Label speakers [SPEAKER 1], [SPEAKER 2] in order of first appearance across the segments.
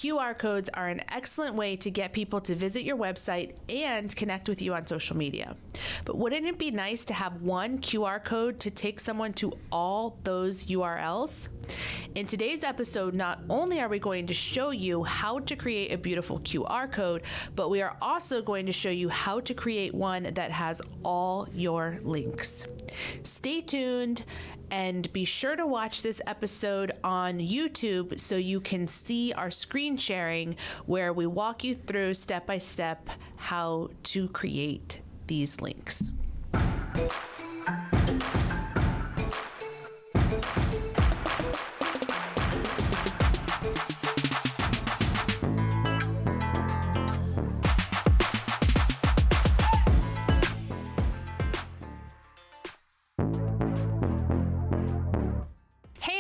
[SPEAKER 1] QR codes are an excellent way to get people to visit your website and connect with you on social media. But wouldn't it be nice to have one QR code to take someone to all those URLs? In today's episode, not only are we going to show you how to create a beautiful QR code, but we are also going to show you how to create one that has all your links. Stay tuned and be sure to watch this episode on YouTube so you can see our screen sharing where we walk you through step by step how to create these links.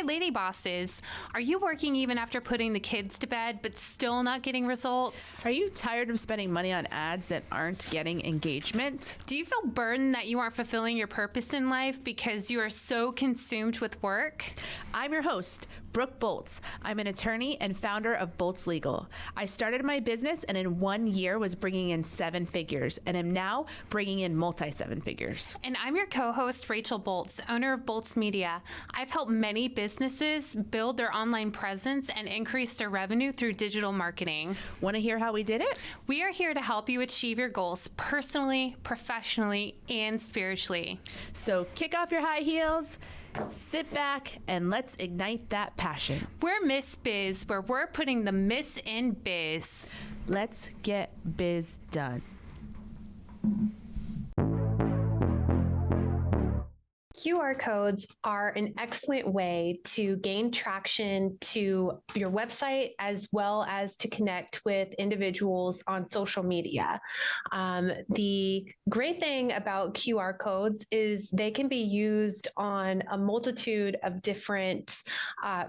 [SPEAKER 2] Lady bosses, are you working even after putting the kids to bed but still not getting results?
[SPEAKER 1] Are you tired of spending money on ads that aren't getting engagement?
[SPEAKER 2] Do you feel burdened that you aren't fulfilling your purpose in life because you are so consumed with work?
[SPEAKER 1] I'm your host, Brooke Bolts. I'm an attorney and founder of Bolts Legal. I started my business and in 1 year was bringing in 7 figures and am now bringing in multi-7 figures.
[SPEAKER 2] And I'm your co-host, Rachel Bolts, owner of Bolts Media. I've helped many businesses build their online presence and increase their revenue through digital marketing.
[SPEAKER 1] Want to hear how we did it?
[SPEAKER 2] We are here to help you achieve your goals personally, professionally, and spiritually.
[SPEAKER 1] So kick off your high heels, sit back, and let's ignite that passion.
[SPEAKER 2] We're Miss Biz, where we're putting the Miss in biz.
[SPEAKER 1] Let's get biz done.
[SPEAKER 3] QR codes are an excellent way to gain traction to your website as well as to connect with individuals on social media. The great thing about QR codes is they can be used on a multitude of different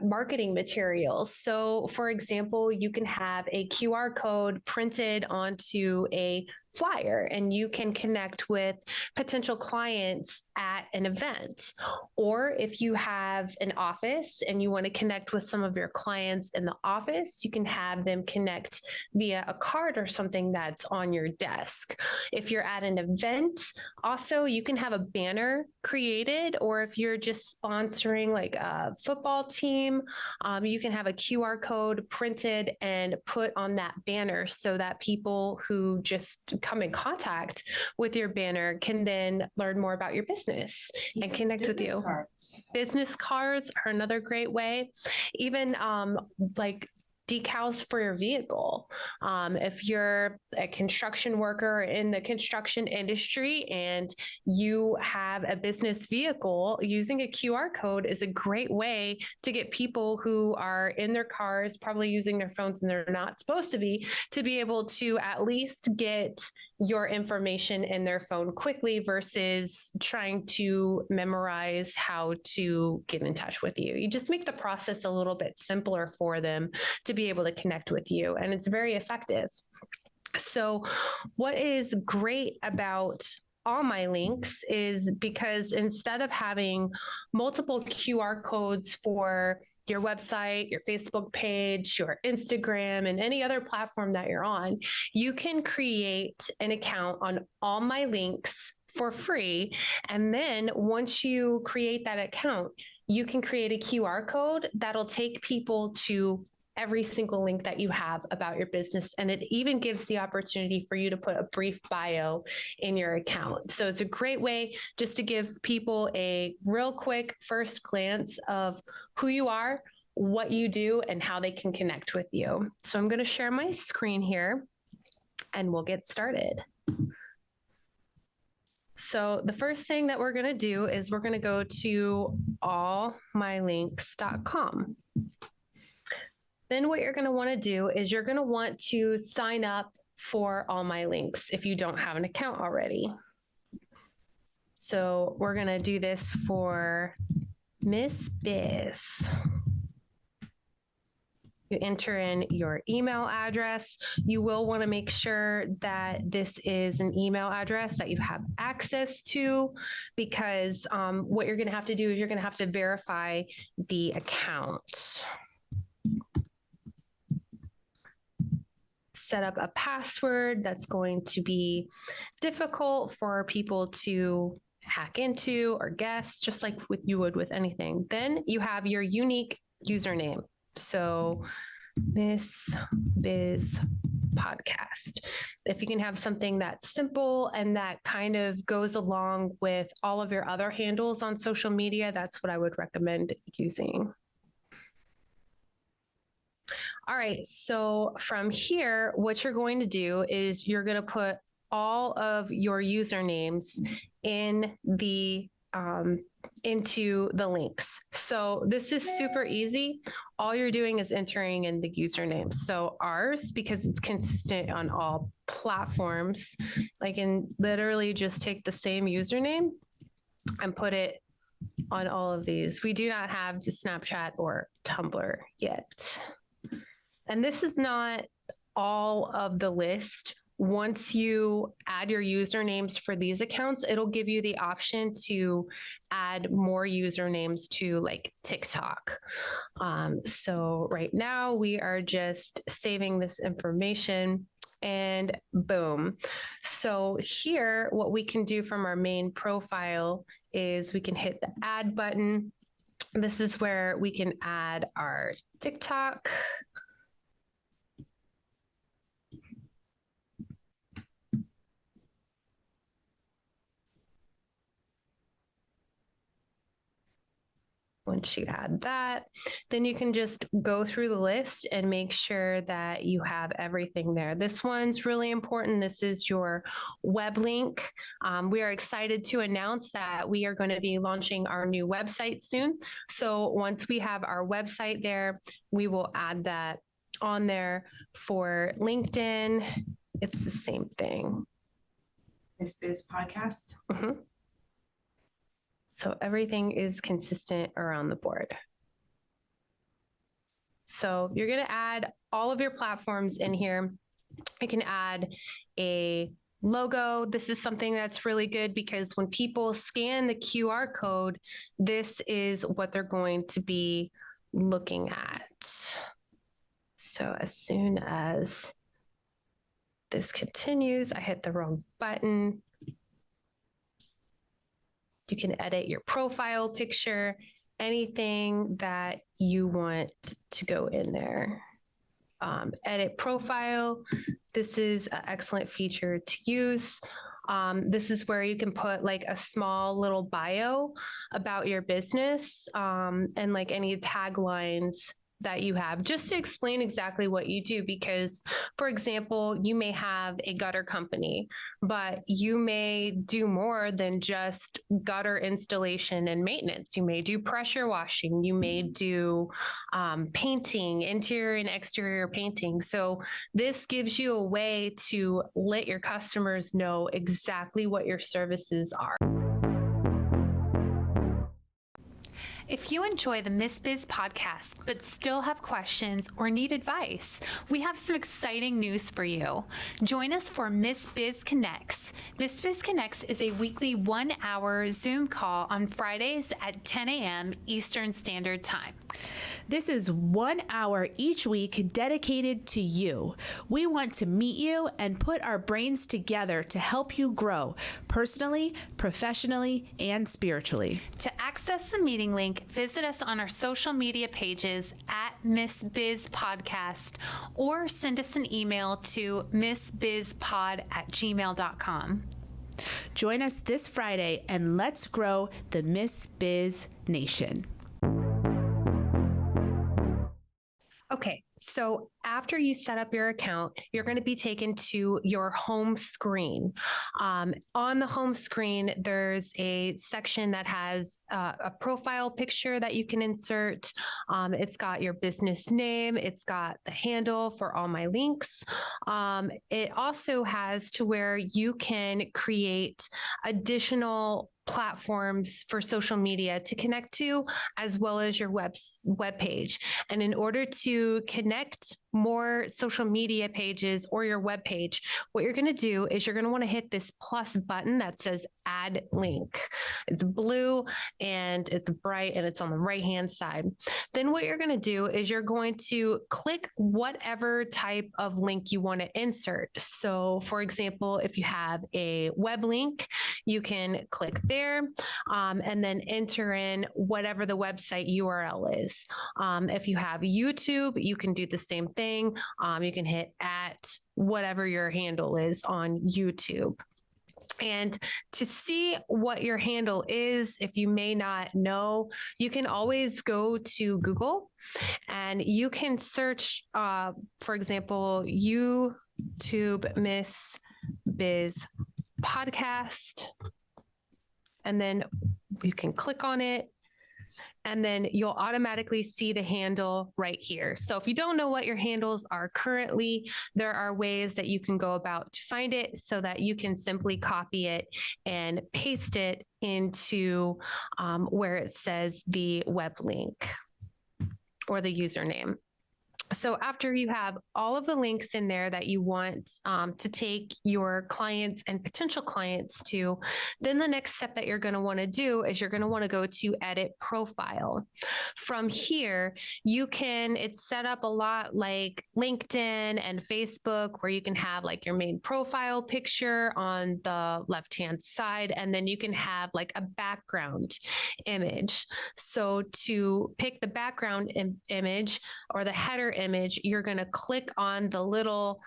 [SPEAKER 3] marketing materials. So, for example, you can have a QR code printed onto a flyer and you can connect with potential clients at an event. Or if you have an office and you want to connect with some of your clients in the office, you can have them connect via a card or something that's on your desk. If you're at an event, also you can have a banner created, or if you're just sponsoring like a football team, you can have a QR code printed and put on that banner so that people who just come in contact with your banner can then learn more about your business and connect with you. Business cards are another great way. Even like decals for your vehicle. If you're a construction worker in the construction industry and you have a business vehicle, using a QR code is a great way to get people who are in their cars, probably using their phones and they're not supposed to be able to at least get your information in their phone quickly versus trying to memorize how to get in touch with you. You just make the process a little bit simpler for them to be able to connect with you, and it's very effective. So what is great about all my links is because instead of having multiple QR codes for your website, your Facebook page, your Instagram, and any other platform that you're on, you can create an account on all my links for free. And then once you create that account, you can create a QR code that'll take people to every single link that you have about your business. And it even gives the opportunity for you to put a brief bio in your account. So it's a great way just to give people a real quick first glance of who you are, what you do, and how they can connect with you. So I'm going to share my screen here and we'll get started. So the first thing that we're going to do is we're going to go to allmylinks.com. Then what you're going to want to do is you're going to want to sign up for All My Links if you don't have an account already. So we're going to do this for Miss Biz. You enter in your email address. You will want to make sure that this is an email address that you have access to, because what you're going to have to do is you're going to have to verify the account. set up a password that's going to be difficult for people to hack into or guess, just like you would with anything. Then you have your unique username. So Miss Biz Podcast. If you can have something that's simple and that kind of goes along with all of your other handles on social media, that's what I would recommend using. All right, so from here, what you're going to do is you're going to put all of your usernames in the into the links. So this is super easy. All you're doing is entering in the username. So ours, because it's consistent on all platforms, I can literally just take the same username and put it on all of these. We do not have Snapchat or Tumblr yet. And this is not all of the list. Once you add your usernames for these accounts, it'll give you the option to add more usernames to like TikTok. So right now we are just saving this information and boom. So here, what we can do from our main profile is we can hit the add button. This is where we can add our TikTok. Once you add that, then you can just go through the list and make sure that you have everything there. This one's really important. This is your web link. We are excited to announce that we are going to be launching our new website soon. So once we have our website there, we will add that on there. For LinkedIn, it's the same thing.
[SPEAKER 1] Miss Biz Podcast.
[SPEAKER 3] Mm-hmm. So everything is consistent around the board. So you're going to add all of your platforms in here. You can add a logo. This is something that's really good because when people scan the QR code, this is what they're going to be looking at. So as soon as this continues, I hit the wrong button. You can edit your profile picture, anything that you want to go in there. Edit profile. This is an excellent feature to use. This is where you can put like a small little bio about your business and like any taglines that you have, just to explain exactly what you do. Because, for example, you may have a gutter company, but you may do more than just gutter installation and maintenance. You may do pressure washing. You may do painting, interior and exterior painting. So this gives you a way to let your customers know exactly what your services are.
[SPEAKER 2] If you enjoy the Miss Biz podcast, but still have questions or need advice, we have some exciting news for you. Join us for Miss Biz Connects. Miss Biz Connects is a weekly 1-hour Zoom call on Fridays at 10 a.m. Eastern Standard Time.
[SPEAKER 1] This is 1 hour each week dedicated to you. We want to meet you and put our brains together to help you grow personally, professionally, and spiritually.
[SPEAKER 2] To access the meeting link, visit us on our social media pages at Miss Biz Podcast or send us an email to missbizpod@gmail.com.
[SPEAKER 1] Join us this Friday and let's grow the Miss Biz Nation.
[SPEAKER 3] Okay, so after you set up your account, you're going to be taken to your home screen. On the home screen, there's a section that has a profile picture that you can insert. It's got your business name. It's got the handle for all my links. It also has to where you can create additional platforms for social media to connect to, as well as your web page. And in order to connect more social media pages or your web page, what you're going to do is you're going to want to hit this plus button that says add link. It's blue and it's bright and it's on the right hand side. Then what you're going to do is you're going to click whatever type of link you want to insert. So for example, if you have a web link, you can click there and then enter in whatever the website URL is. If you have YouTube, you can do the same thing. You can hit at whatever your handle is on YouTube. And to see what your handle is, if you may not know, you can always go to Google and you can search, for example, YouTube Miss Biz Podcast. And then you can click on it. And then you'll automatically see the handle right here. So if you don't know what your handles are currently, there are ways that you can go about to find it so that you can simply copy it and paste it into where it says the web link or the username. So after you have all of the links in there that you want to take your clients and potential clients to, then the next step that you're going to want to do is you're going to want to go to edit profile. From here, it's set up a lot like LinkedIn and Facebook, where you can have like your main profile picture on the left-hand side, and then you can have like a background image. So to pick the background image or the header image, you're going to click on the little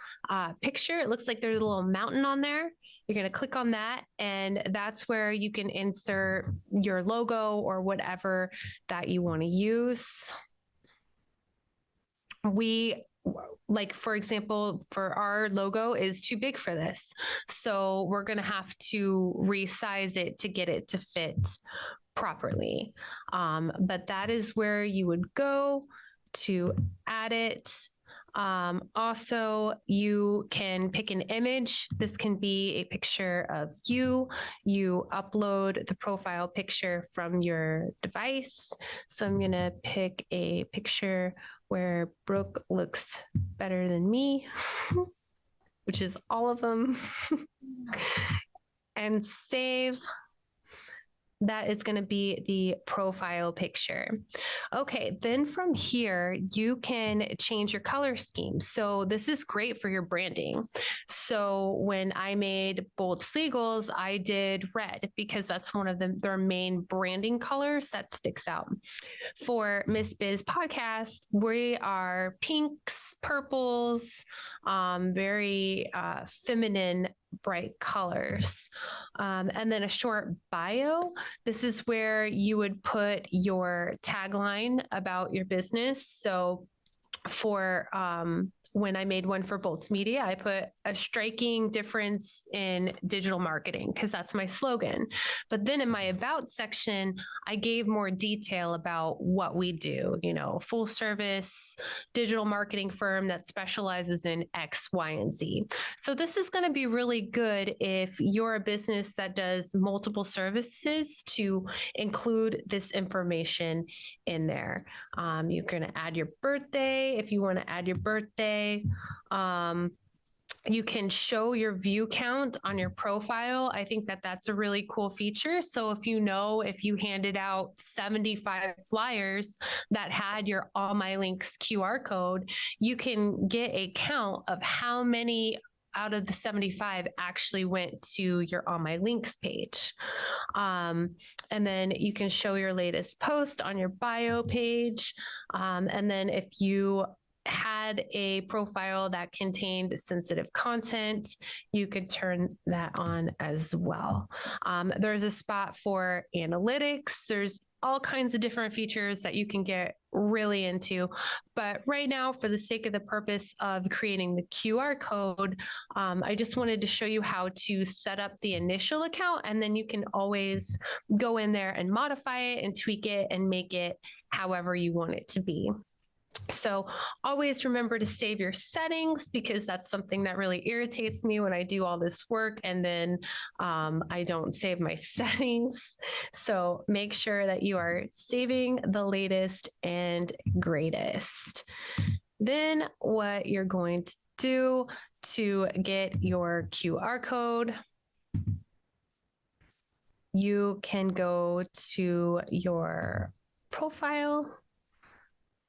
[SPEAKER 3] picture. It looks like there's a little mountain on there. You're going to click on that, and that's where you can insert your logo or whatever that you want to use. For example, for our logo is too big for this. So we're going to have to resize it to get it to fit properly. But that is where you would go to add it. Also, you can pick an image. This can be a picture of you. You upload the profile picture from your device. So I'm going to pick a picture where Brooke looks better than me, which is all of them, and save. That is going to be the profile picture. Okay, then from here, you can change your color scheme. So this is great for your branding. So when I made Bold Slegals, I did red because that's one of their main branding colors that sticks out. For Miss Biz Podcast, we are pinks, purples, very feminine, bright colors. And then a short bio. This is where you would put your tagline about your business. So for when I made one for Bolts Media, I put a striking difference in digital marketing because that's my slogan. But then in my about section, I gave more detail about what we do, full service digital marketing firm that specializes in X, Y, and Z. So this is going to be really good if you're a business that does multiple services to include this information in there. You're going to add your birthday if you want to add your birthday. You can show your view count on your profile. I think that that's a really cool feature. So if you handed out 75 flyers that had your All My Links QR code, you can get a count of how many out of the 75 actually went to your All My Links page. And then you can show your latest post on your bio page. And then if you had a profile that contained sensitive content, you could turn that on as well. There's a spot for analytics. There's all kinds of different features that you can get really into. But right now, for the sake of the purpose of creating the QR code, I just wanted to show you how to set up the initial account, and then you can always go in there and modify it and tweak it and make it however you want it to be. So always remember to save your settings, because that's something that really irritates me when I do all this work and then I don't save my settings. So make sure that you are saving the latest and greatest. Then what you're going to do to get your QR code, you can go to your profile.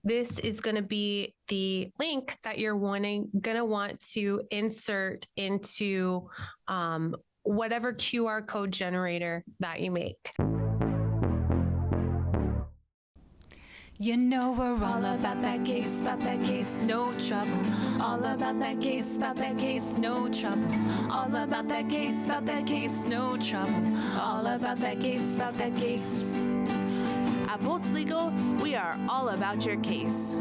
[SPEAKER 3] This is going to be the link that you're going to want to insert into whatever QR code generator that you make.
[SPEAKER 2] You know we're all about that case, no trouble. All about that case, no trouble. All about that case, no trouble. All about that case.
[SPEAKER 1] At Bolts Legal, we are all about your case.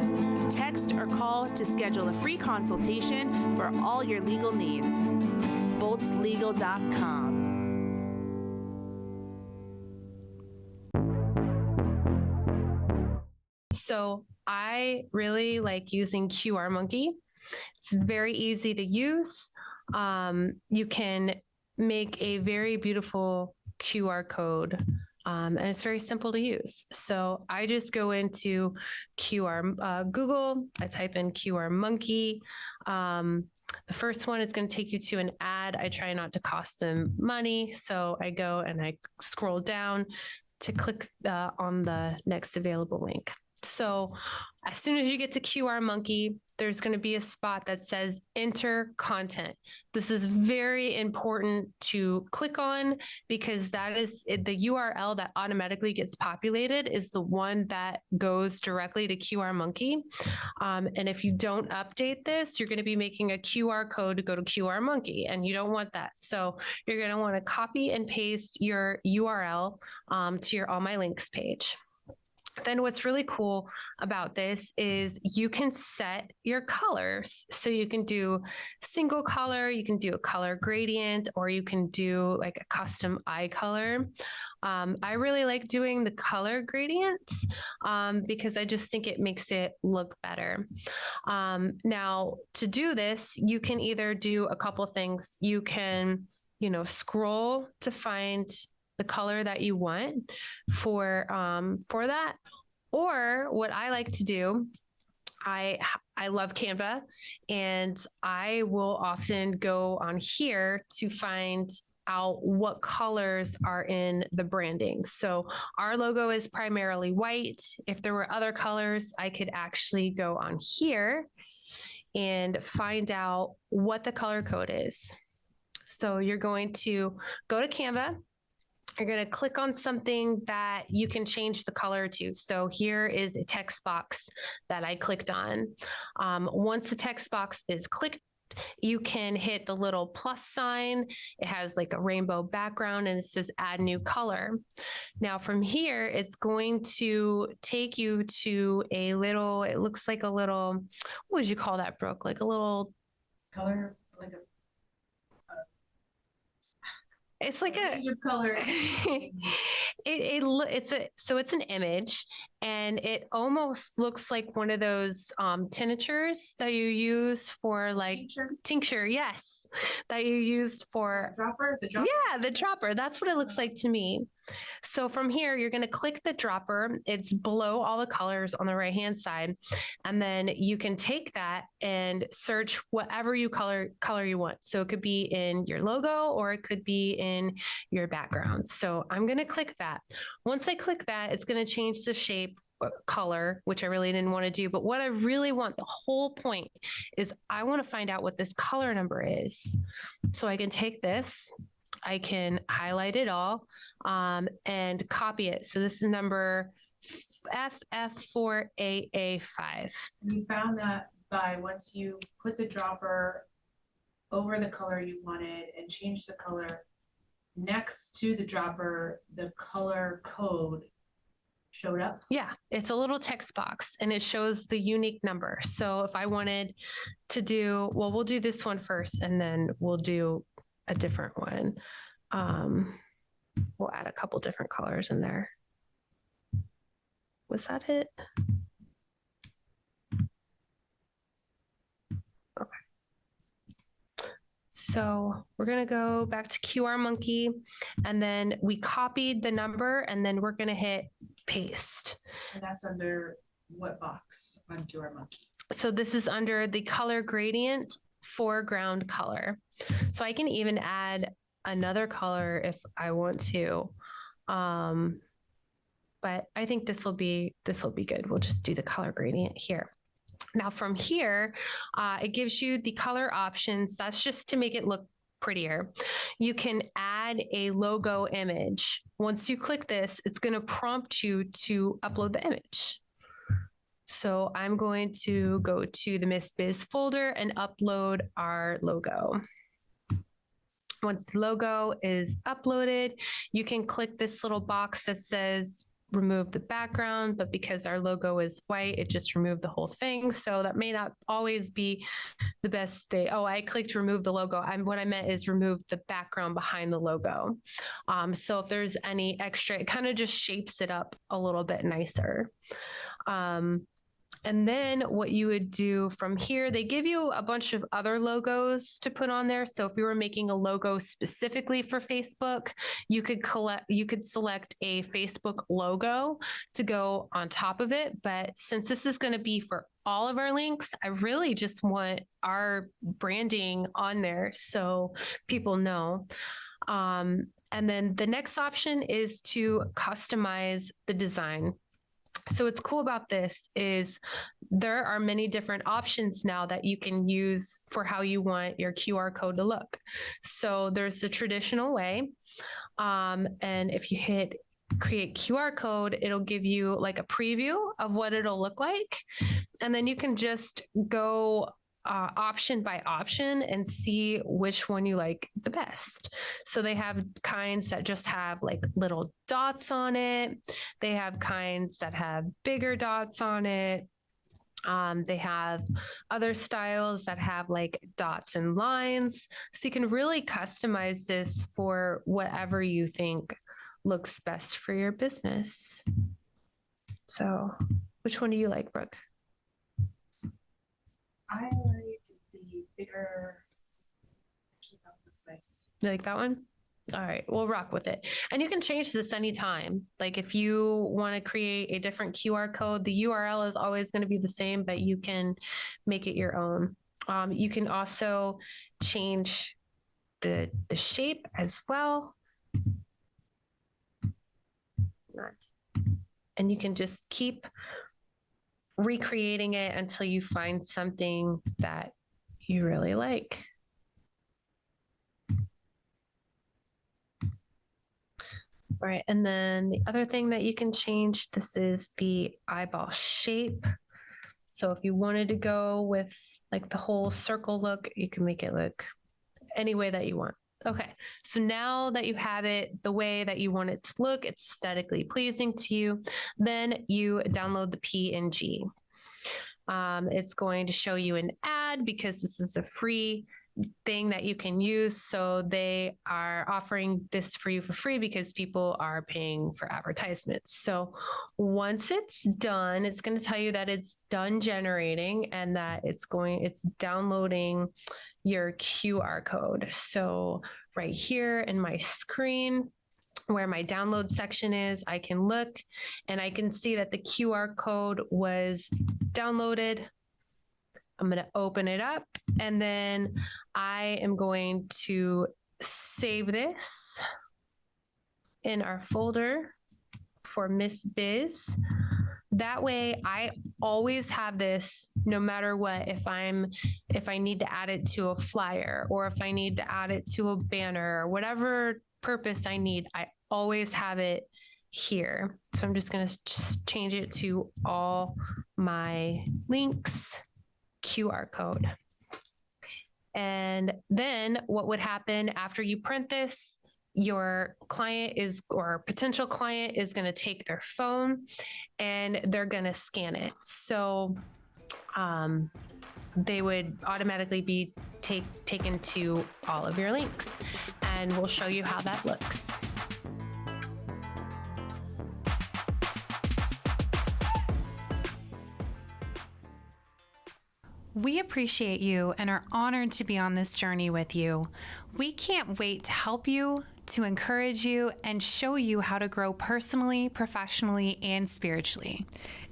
[SPEAKER 1] Text or call to schedule a free consultation for all your legal needs. boltslegal.com.
[SPEAKER 3] So I really like using QR Monkey. It's very easy to use. You can make a very beautiful QR code. And it's very simple to use. So I just go into Google, I type in QR Monkey. The first one is going to take you to an ad. I try not to cost them money. So I go and I scroll down to click on the next available link. So as soon as you get to QR Monkey, there's going to be a spot that says enter content. This is very important to click on, because that is the URL that automatically gets populated is the one that goes directly to QR Monkey. And if you don't update this, you're going to be making a QR code to go to QR Monkey, and you don't want that. So you're going to want to copy and paste your URL to your All My Links page. Then what's really cool about this is you can set your colors. So you can do single color, you can do a color gradient, or you can do like a custom eye color. I really like doing the color gradient because I just think it makes it look better. Now, to do this, you can either do a couple of things. You can, scroll to find the color that you want for that. Or what I like to do, I love Canva, and I will often go on here to find out what colors are in the branding. So our logo is primarily white. If there were other colors, I could actually go on here and find out what the color code is. So you're going to go to Canva. You're going to click on something that you can change the color to. So here is a text box that I clicked on. Once the text box is clicked, you can hit the little plus sign. It has like a rainbow background and it says add new color. Now from here, it's going to take you to a little, it looks like a little, what would you call that, Brooke? Like a little
[SPEAKER 1] Color, like a
[SPEAKER 3] it's like a
[SPEAKER 1] range of color.
[SPEAKER 3] it's an image, and it almost looks like one of those tinctures that you use for like tincture, yes, that you used for
[SPEAKER 1] The dropper.
[SPEAKER 3] yeah, the dropper. That's what it looks like to me. So from here, you're going to click the dropper. It's below all the colors on the right-hand side. And then you can take that and search whatever color you want. So it could be in your logo or it could be in your background. So I'm going to click that. Once I click that, it's going to change the shape color, which I really didn't want to do. But what I really want, the whole point is I want to find out what this color number is. So I can take this, I can highlight it all and copy it. So this is number FF4AA5.
[SPEAKER 1] You found that by once you put the dropper over the color you wanted and change the color, next to the dropper, the color code showed up?
[SPEAKER 3] Yeah, it's a little text box and it shows the unique number. So if I wanted to do, well, we'll do this one first and then we'll do a different one. We'll add a couple different colors in there. Was that it? So we're going to go back to QR Monkey, and then we copied the number, and then we're going to hit paste.
[SPEAKER 1] And that's under what box on QR Monkey?
[SPEAKER 3] So this is under the color gradient foreground color. So I can even add another color if I want to. But I think this will be good. We'll just do the color gradient here. Now from here, it gives you the color options. That's just to make it look prettier. You can add a logo image. Once you click this, it's going to prompt you to upload the image. So I'm going to go to the Miss Biz folder and upload our logo. Once the logo is uploaded, you can click this little box that says remove the background, but because our logo is white, it just removed the whole thing. So that may not always be the best thing. Oh, I clicked remove the logo. What I meant is remove the background behind the logo. So if there's any extra, it kind of just shapes it up a little bit nicer. And then what you would do from here, they give you a bunch of other logos to put on there. So if you were making a logo specifically for Facebook, you could select a Facebook logo to go on top of it. But since this is going to be for all of our links, I really just want our branding on there so people know. And then the next option is to customize the design. So what's cool about this is there are many different options now that you can use for how you want your QR code to look. So there's the traditional way. And if you hit create QR code, it'll give you like a preview of what it'll look like. And then you can just go option by option and see which one you like the best. So they have kinds that just have like little dots on it. They have kinds that have bigger dots on it. They have other styles that have like dots and lines. So you can really customize this for whatever you think looks best for your business. So which one do you like, Brooke?
[SPEAKER 1] I like the bigger. That looks nice.
[SPEAKER 3] You like that one? All right, we'll rock with it. And you can change this anytime. Like if you want to create a different QR code, the URL is always going to be the same, but you can make it your own. You can also change the shape as well. And you can just keep recreating it until you find something that you really like. All right, and then the other thing that you can change, this is the eyeball shape. So if you wanted to go with like the whole circle look, you can make it look any way that you want. Okay, so now that you have it the way that you want it to look, it's aesthetically pleasing to you, then you download the PNG. It's going to show you an ad because this is a free thing that you can use. So they are offering this for you for free because people are paying for advertisements. So once it's done, it's going to tell you that it's done generating and that it's downloading your QR code. So right here in my screen, where my download section is, I can look and I can see that the QR code was downloaded. I'm going to open it up and then I am going to save this in our folder for Miss Biz. That way I always have this no matter what. If I need to add it to a flyer or if I need to add it to a banner or whatever purpose I need, I always have it here. So I'm just going to change it to all my links QR code. And then what would happen after you print this, your client or potential client is going to take their phone and they're going to scan it. So they would automatically be taken to all of your links, and we'll show you how that looks.
[SPEAKER 2] We appreciate you and are honored to be on this journey with you. We can't wait to help you, to encourage you, and show you how to grow personally, professionally, and spiritually.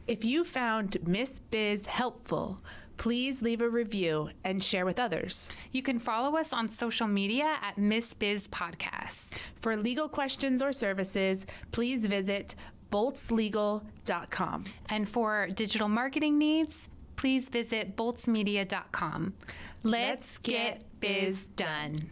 [SPEAKER 1] If you found Miss Biz helpful, please leave a review and share with others.
[SPEAKER 2] You can follow us on social media at Miss Biz Podcast.
[SPEAKER 1] For legal questions or services, please visit boltslegal.com.
[SPEAKER 2] And for digital marketing needs, please visit boltsmedia.com. Let's get biz done.